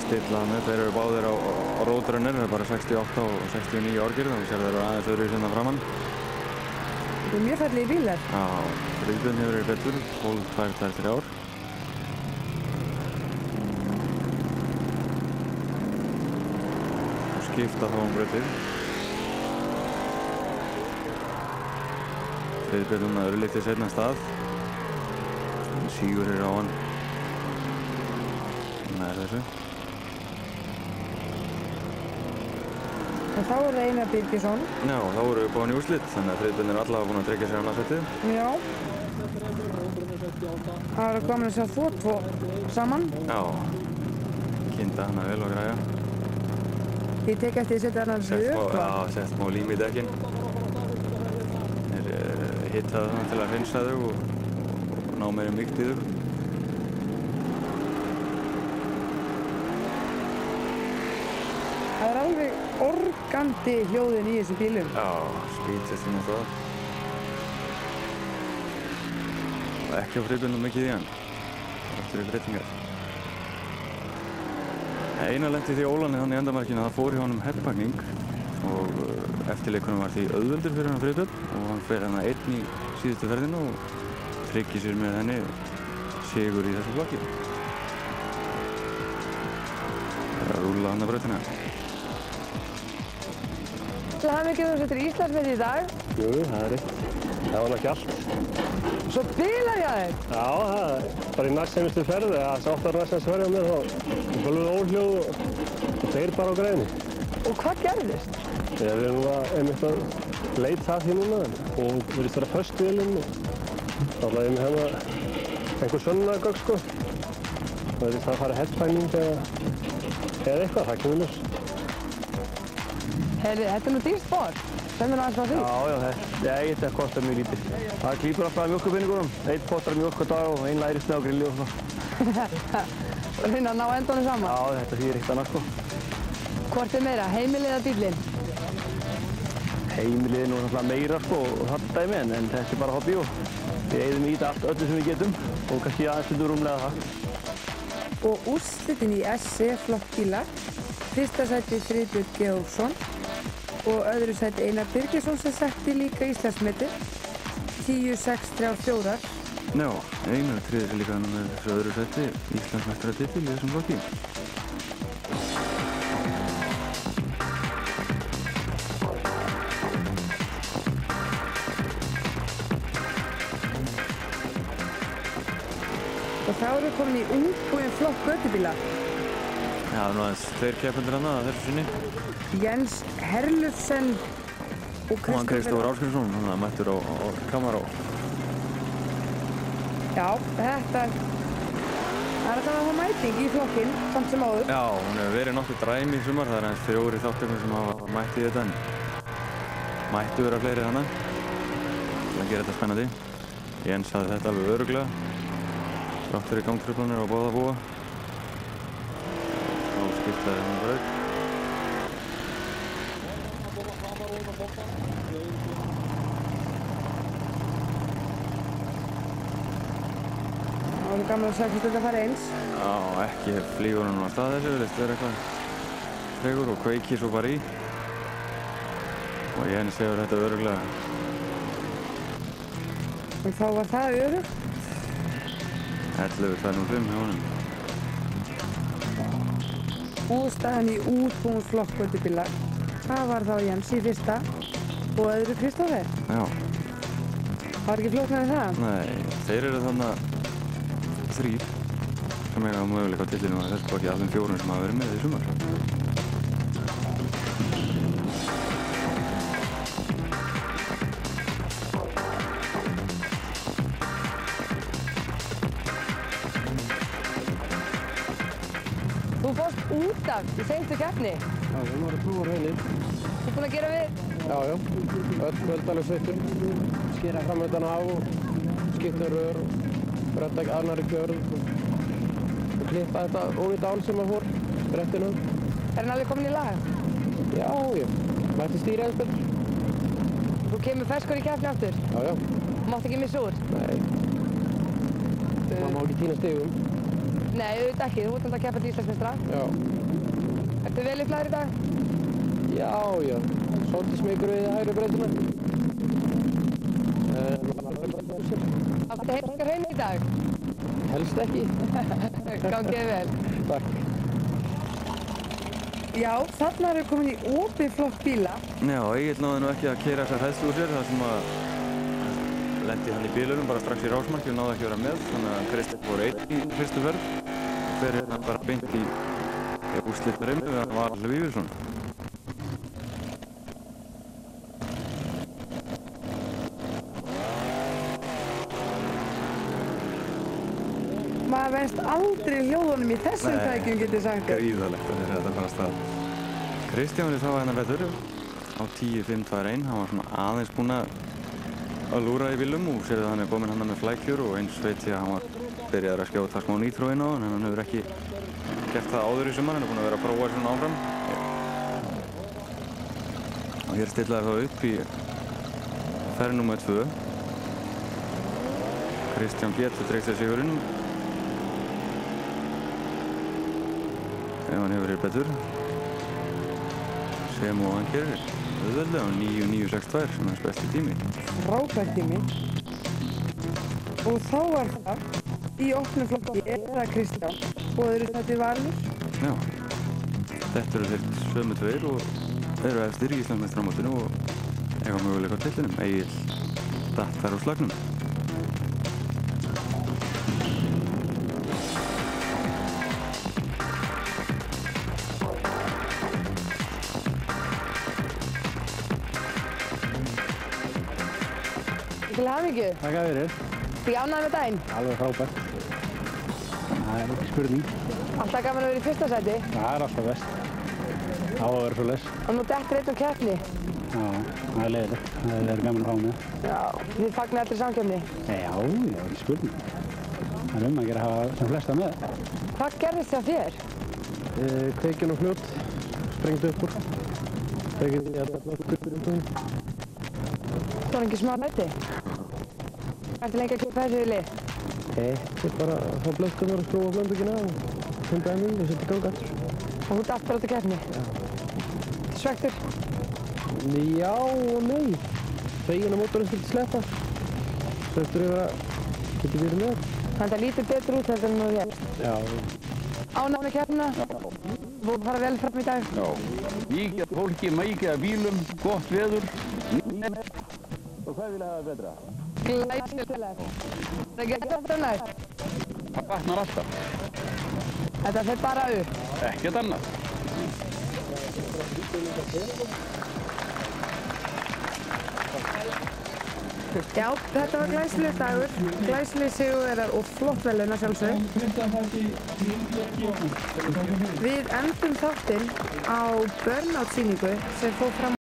stilla með. Þeir eru báðir á Roadrunner, það er bara 68 og 69 árgir, þannig að það eru aðeins öðru í sinna framann. Það er mjög fallegi bílar. Já, Friðbjörn hefur verið betur, 12-2-3 ár. Og skipta þá brautir. Friðbjörn er örlítið seinna stað. Sigur á hann. Nær þessu. En þá er það Einar Birgisson. Já, þá vorum við búin í úrslit, þannig að Friðbjörn er allavega búin að tryggja sér annarsættið. Já. Það er komin að sjá tvo saman. Já, kynda hana vel og græja. Ég tek eftir að setja hann rökva. Já, sett smá lím í dekkin. Þeir hittaði það til að hreinsa þau og ná meiri mýkt í þau. Það er alveg organdi hljóðin í þessum bílum. Já, spýtsestin og það. Og ekki á Friðbjörn mikið í hann. Eftir við breytingar. Einar lenti því Ólan þannig í endamarkinu að það fór hjá honum heppakning og eftirleikunum var því auðveldur fyrir hann Friðbjörn og hann fer hann einn í síðustu ferðinu og tryggir sér með henni sigur í þessu flokki. Það er að rúlla hann að brautina. Það er mikið þú setur Íslandsmet í dag. Jú, það er rétt. Það var ekki allt. Svo bilar ég að þér? Já, það er bara í næstseinustu ferði. Það er 8 næstseinustu ferði á mig þá. Fölgum óhljóð og þeir bara á greiðinni. Og hvað gerðist? Við erum einmitt að leita að því núna og virðist vera föst í vélinni. Þá ætlaði ég með hérna einhver sönnunargögn sko. Það virðist að fara headbanging eða eitthvað, það kemur ljós. Herri, þetta er nú dýrt sport. Segðu mér aðeins frá því. Já, þetta kostar mjög lítið. Það klípur alltaf mjólkurpenningunum. 1 pottar mjólk á dag og 1 lærisnið á grilli og svona. Reyna að ná endunum saman. Já, þetta þýðir eitt annað sko. Hvort er meira, heimilið eða bíllinn? Heimilið er nú náttúrulega meira sko og það dæmi en þetta er bara hobby og við eyðum í þetta öllu sem við getum og kannski aðeins stundum rúmlega það. Og úrslitin í SC flokkbíla. Fyrsta sæti Friðbjörn Georgsson og öðru sæti Einar Birgisson sem setti líka Íslandsmetið 10.634. Já, Einar tryggði sér líka með þessu öðru sæti Íslandsmeistaratitil í þessum flokki. Og þá erum við komin í ungbúinn flokk götubíla. Já, það er nú aðeins 2 keppendur þarna að þessu sinni. Jens Herlufsen og hann Kristófur Ásgrímsson, hann er mættur á Kamaró. Já, þetta er alltaf að hafa mæting í flokkinn, samt sem áður. Já, hún hefur verið nokkuð dræmi í sumar, það er aðeins 4 þáttökum sem hafa mætt í þetta en mættu vera fleiri þannig til að gera þetta spennandi. Jens hafði þetta alveg örugglega, þrátt fyrir gangtruflanir á báða búa. Þá skiptaði hann braut. Það er gaman að sjá hvort þetta fari eins. Já, ekki flýgur hann á stað þessu, virðist vera eitthvað fregur og kveikir svo bara í. Og Jens hefur þetta örugglega. En þá var það örugt. 11.205 hjá honum. Og staðan í útbúinn flokk götubíla. Það var þá Jens í fyrsta og öðru Kristófer. Já. Það var ekki flóknar en það? Nei, þeir eru þannig 3 sem eiga möguleika á titlinum að þessu flokki af þeim 4 sem hafa verið með í sumar. Þú fórst út af í seinstu keppni. Já, við vorum að prófa hreinin. Þú búinn að gera við? Já, öll kvöldalega sveitum. Skera framöndan af og skipta rör og bretta annarri gjörð og klippa þetta ónýtt ál sem að fór brettinu. Er hann alveg komin í lag? Já, mætti stýra eins betur. Þú kemur ferskur í keppni aftur? Já. Þú mátt ekki missa úr? Nei. Man má ekki týna stigum. Nei, auðvitað ekki. Þú ert alltaf að keppa til Íslandsmeistara. Já. Ertu vel í flæðir í dag? Já. Svolítið smikur við hægri breytuna. Áttu heimskar hreinu í dag? Helst ekki. Gangið vel. Takk. Já, þarna erum við komin í opið flokk bíla. Já, Egill náði nú ekki að keyra þessa hræðslu úr sér þar sem að lendi hann í bílunum bara strax í rásmarki og náði ekki að vera með, þannig að Kristján fór einn í fyrstu ferð og fer hérna bara beint í úrslitareimni við hann var alveg Vífirsson. Maður venst aldrei hljóðunum í þessum tækjum, getur sagt. Gríðalegt að þetta fara að stað. Kristján vilja þá hérna betur á 10.521, hann var svona aðeins búinn að lúra í bílum og sér að hann komin hann með flækjur og eins veit ég að hann var byrjaður að skjóta smá nýtró inn á hann en hann hefur ekki gert það áður í sumar, hann búinn að vera að prófa svona áfram. Og hér stillaði það upp í ferð nr. 2. Kristján getur treykt sér sigurinn ef hann hefur verið betur sem og hann gerir auðveldlega á 9.962 sem er hans besti tími. Frábær tími. Og þá var það í opnum flokki eða Kristján og öðru sæti Valur. Já, þetta eru þeir sömu tveir og eru efstir í Íslandsmeistaramótinu og eiga möguleika á titlinum. Egill datt þar úr slagnum. Til hamingju. Takk að fyrir. Þið ánægði með daginn? Alveg frábært. Það er ekki spurning. Alltaf gaman að vera í fyrsta sæti. Það er alltaf best. Á að vera svo les. Og nú dettur einn á keppni. Já, það er leiðilegt. Það er gaman að fá með. Já, þið fagnir allir samkeppni. Já, ekki spurning. Það er að gera að hafa sem flesta með. Hvað gerðist það þér? Kveikinn og fljót, sprengdi upp úr. Kveikinn í alltaf fljóttur um tóin. Það var ekki smá nætti. Ertu lengi að keppa þessu í lið? Þetta er bara að fá blöskunar og skrúfa blöndugina og funda þeim og setja í gang aftur. Og þú datt bara út í keppni? Já. Svektur? Já og nei. Feginn að mótorinn skildi sleppa. Svektur yfir að geta verið með. Þannig að það lítur betur út þetta en nú þér. Já. Ánægður með keppnina? Þú fara vel fram í dag? Já. Mikið af fólki, mikið af bílum, gott veður. Og hvað vil hafa betra? Glæsilegt. Það er ekki alltaf næst. Það batnar alltaf. Þetta fer bara upp. Ekkert annað. Já, þetta var glæsilegur dagur, glæsileg sigurvegarar og flott verðlaun að sjálfsögðu. Við endum þáttinn á burnout sýningu sem fór fram